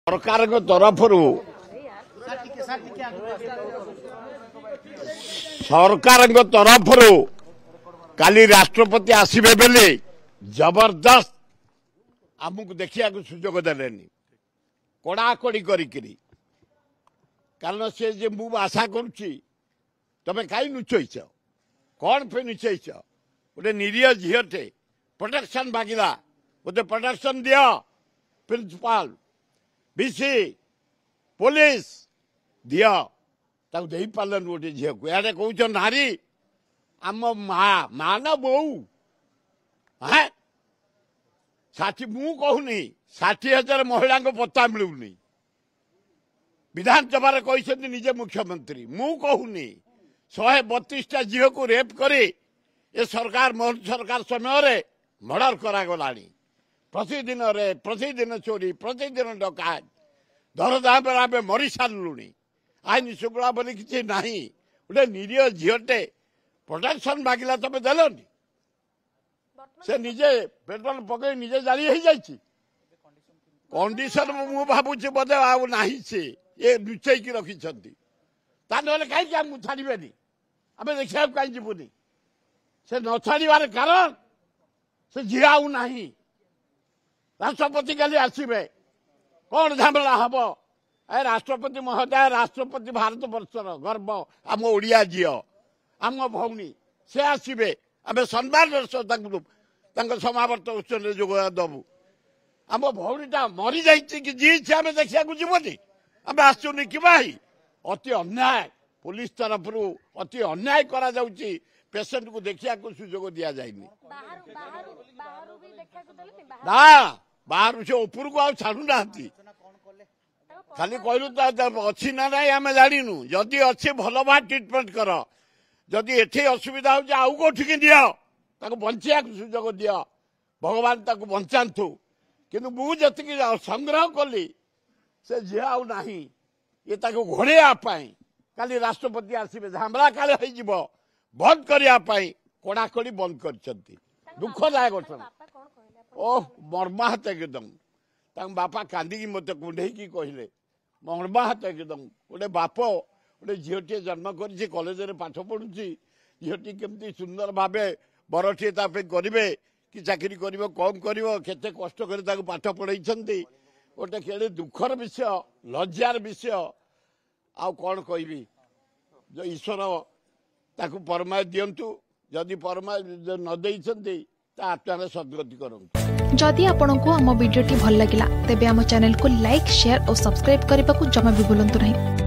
सरकार तरफ काली राष्ट्रपति आसबे बेले जबरदस्त आमको देखा सुजोग देले कड़ाकड़ी करी कारण से जे मु आशा करुच्ची तमें कहीं नुचैच कौन पे नुचैच गोटे निरीह झीटे प्रोटेक्शन मांगला गोटे प्रोटेक्शन दिया प्रिंसिपाल बीसी पुलिस दिया दे पार्लन गोटे झील को यार कौन नारी आम मा ना बो हाँ 60 मु कहूनी 60,000 महिला पत्ता मिलूनी विधानसभा कहते निजे मुख्यमंत्री मु कहूनी 132टा झील को रेप करे ये सरकार मोहन सरकार समय मर्डर करागला प्रतिदिन रे प्रतिदिन चोरी प्रतिदिन डकायत दरदाम आम मरी सारू आईन शुक्ला बोली किसी ना गोटे निरीह झीटे प्रोटेक्शन मांगला तुम देलनि से निजे पेट्रोल पकई निजे जारी हो जाए कंडीशन मु भावुँ बोधे आना से ये लुचेक रखिंट कहीं आमको छाड़े आम देखा कहीं जीवनी से न छाड़ार कारण से झी आउ ना राष्ट्रपति काली आसबे कौन झमेला हम ए राष्ट्रपति महोदय राष्ट्रपति भारत वर्षर गर्व आम ओडिया झी आम भौणी से आसबे आम सम्मान समावर्त उत्सव जोग दबू आम भौणीटा मरी जाइए कि जी आम देखा जीवनी आम आसुनी कि अति अन्याय पुलिस तरफ अति अन्याय करा जाउची पेसेंट को देखा सुजोग दि जाए ना बाहर से ऊपर को छाड़ू ना खाली कहलु अच्छी ना ना आम जानू जदि अच्छी भल भाव ट्रिटमेंट कर जदि एठी असुविधा हो आउ कौटिक दियो बंचा सुजोग दियो भगवान ताको बंचातु किंतु मुझे संग्रह कली से झी आउ ना ये घोड़ाई काली राष्ट्रपति आसबे झामरा काले हो बंद करने कड़ाकड़ी बंद कर दुखदायक घटना ओह मर्माहत एकदम बापा कांदी मत कुंडे कहले मर्माहत एकदम गोटे बाप गोटे झीटे जन्म कर कॉलेज में पाठ पढ़ुची झीटी केमती सुंदर भाव बरठे करेंगे कि चाकरी कर कौन करते कष्ट कर पाठ पढ़ाई गोटे केड़े दुखर विषय लज्जार विषय आउ कौन कहबी जो ईश्वर ताकू परमाय दिंतु जदि परमाय न देइछन्ते ता आत्मार सद्गति करंतु। जदि आपंक आम भिडी भल लगा तेब आम चैनल को लाइक शेयर और सब्सक्राइब करने को जमा भी भूलु नहीं।